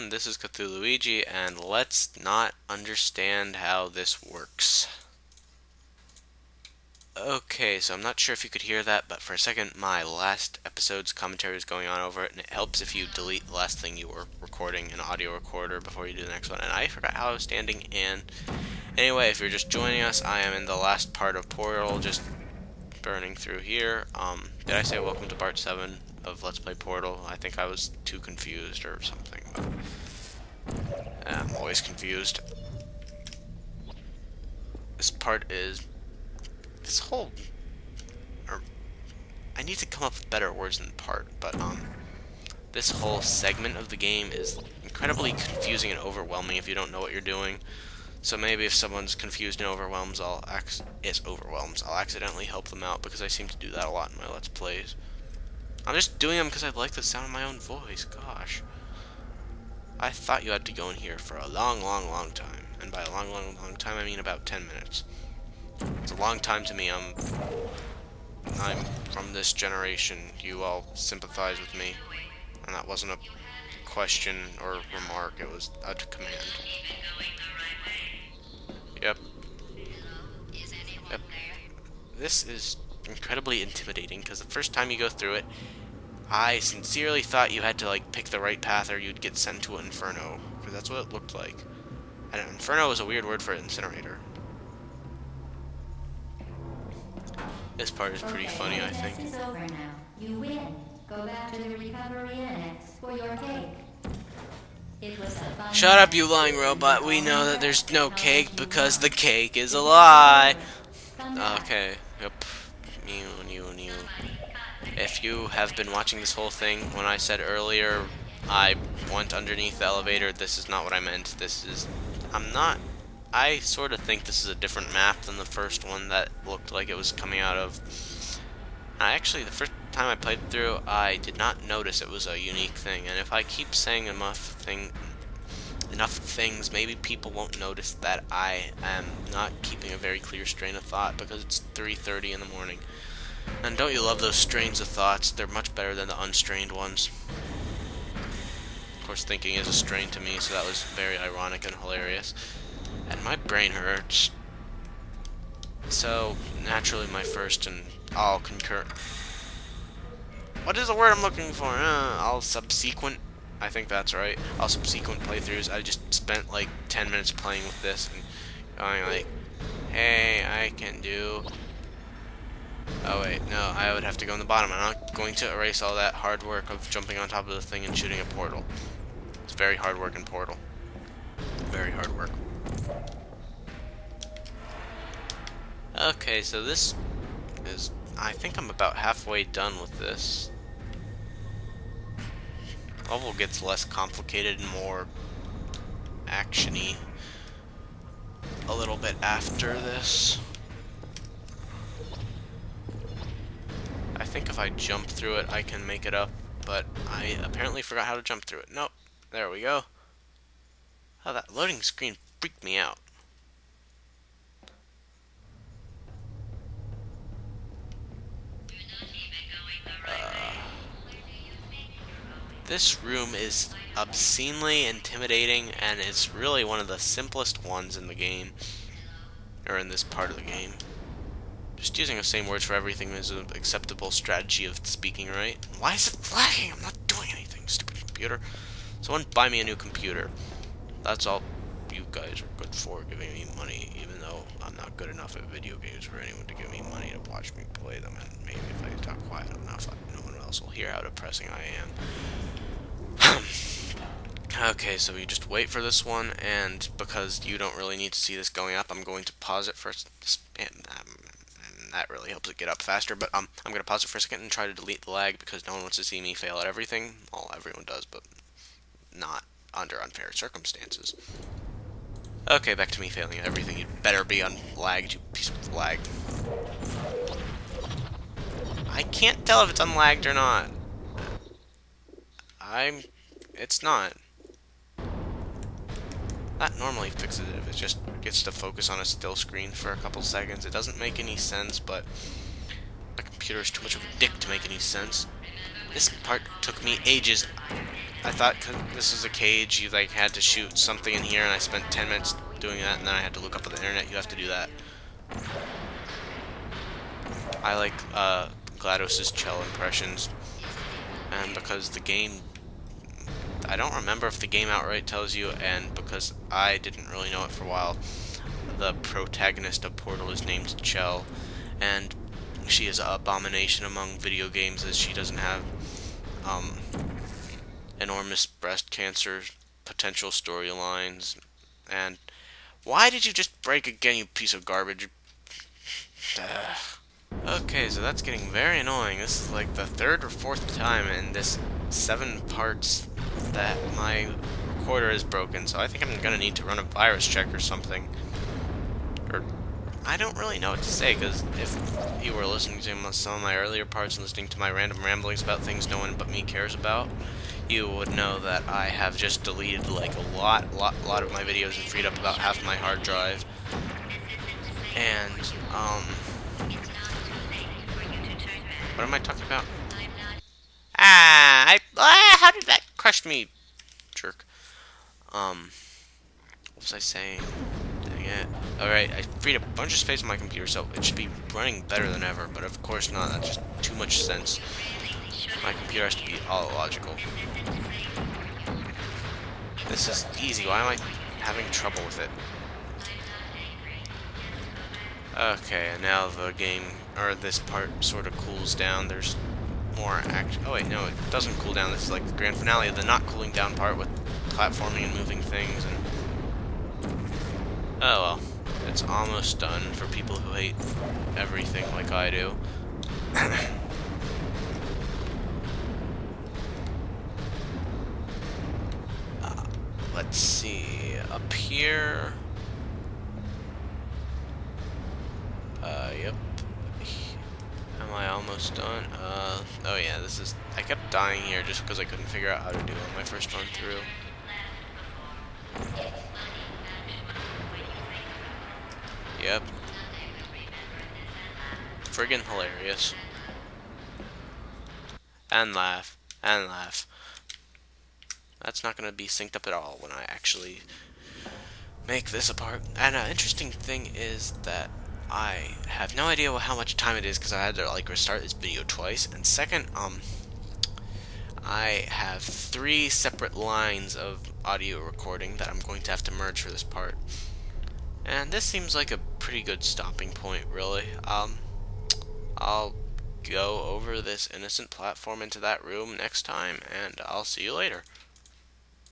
everyone, this is Cthulhuigi, and let's not understand how this works. Okay, so I'm not sure if you could hear that, but for a second my last episode's commentary was going on over it, and it helps if you delete the last thing you were recording in an audio recorder before you do the next one, and I forgot how I was standing, and anyway, if you're just joining us, I am in the last part of Portal, just burning through here. Did I say welcome to part 7 of Let's Play Portal? I think I was too confused or something, but I'm always confused. This part is this whole, I need to come up with better words than part, but this whole segment of the game is incredibly confusing and overwhelming if you don't know what you're doing. So maybe if someone's confused and overwhelmed, I'll accidentally help them out, because I seem to do that a lot in my Let's Plays. I'm just doing them because I like the sound of my own voice. Gosh, I thought you had to go in here for a long time, and by a long time I mean about 10 minutes. It's a long time to me. I'm from this generation. You all sympathize with me, and that wasn't a question or remark. It was a command. Yep. This is incredibly intimidating, because the first time you go through it, I sincerely thought you had to like pick the right path or you'd get sent to an inferno, because that's what it looked like. And an inferno is a weird word for an incinerator. This part is pretty funny, I think. Is over now. You win. Go back to the recovery annex for your cake. It was a fun Shut up, you lying robot. We know that there's no cake because the cake is a lie. Okay, yep. Mew. If you have been watching this whole thing, when I said earlier I went underneath the elevator, this is not what I meant. This is... I sort of think this is a different map than the first one that looked like it was coming out of... Actually, the first time I played through, I did not notice it was a unique thing, and if I keep saying enough things, maybe people won't notice that I am not keeping a very clear strain of thought, because it's 3:30 in the morning. And don't you love those strains of thoughts? They're much better than the unstrained ones. Of course, thinking is a strain to me, so that was very ironic and hilarious. And my brain hurts. So, naturally my first, and I'll concur. What is the word I'm looking for? I'll subsequent. I think that's right. I'll subsequent playthroughs. I just spent like 10 minutes playing with this and going like, hey, I can do... Oh wait, no, I would have to go in the bottom. I'm not going to erase all that hard work of jumping on top of the thing and shooting a portal. It's very hard work in Portal. Very hard work. Okay, so this is... I think I'm about halfway done with this. Level gets less complicated and more action-y a little bit after this. I think if I jump through it, I can make it up, but I apparently forgot how to jump through it. Nope. There we go. Oh, that loading screen freaked me out. This room is obscenely intimidating, and it's really one of the simplest ones in the game, or in this part of the game. Just using the same words for everything is an acceptable strategy of speaking, right? Why is it lagging? I'm not doing anything, stupid computer. Someone buy me a new computer. That's all you guys are good for, giving me money, even though I'm not good enough at video games for anyone to give me money to watch me play them, and maybe if I talk quiet enough, no one else will hear how depressing I am. Okay, so we just wait for this one, and because you don't really need to see this going up, I'm going to pause it first, and that really helps it get up faster, but I'm going to pause it for a second and try to delete the lag, because no one wants to see me fail at everything. Well, everyone does, but not under unfair circumstances. Okay, back to me failing at everything. You'd better be unlagged, you piece of lag. I can't tell if it's unlagged or not. It's not. That normally fixes it if it just gets to focus on a still screen for a couple seconds. It doesn't make any sense, but my computer is too much of a dick to make any sense. This part took me ages. I thought 'cause this was a cage, you like had to shoot something in here, and I spent 10 minutes doing that, and then I had to look up on the internet. You have to do that. I like GLaDOS's Chell impressions, and because the game, I don't remember if the game outright tells you, and because I didn't really know it for a while, the protagonist of Portal is named Chell, and she is an abomination among video games as she doesn't have enormous breast cancer potential storylines. And why did you just break again, you piece of garbage? Okay, so that's getting very annoying. This is like the third or fourth time in this 7 parts that my recorder is broken, so I think I'm gonna need to run a virus check or something. Or I don't really know what to say, because if you were listening to some of my earlier parts and listening to my random ramblings about things no one but me cares about, you would know that I have just deleted like a lot of my videos and freed up about half my hard drive. And what am I talking about? How did that crush me, jerk? What was I saying? Dang it. Alright, I freed up a bunch of space on my computer, so it should be running better than ever, but of course not. That's just too much sense. My computer has to be all logical. This is easy. Why am I having trouble with it? Okay, and now the game, or this part, sort of cools down. There's more action. Oh wait, no, it doesn't cool down. This is like the grand finale of the not cooling down part with platforming and moving things. And oh well, it's almost done for people who hate everything like I do. Let's see, up here. Yep. Am I almost done? Oh yeah, this is... I kept dying here just because I couldn't figure out how to do it on my first run through. Yep. Friggin' hilarious. And laugh. And laugh. That's not going to be synced up at all when I actually make this apart. And an interesting thing is that I have no idea how much time it is because I had to like restart this video twice. And second, I have 3 separate lines of audio recording that I'm going to have to merge for this part. And this seems like a pretty good stopping point, really. I'll go over this innocent platform into that room next time, and I'll see you later.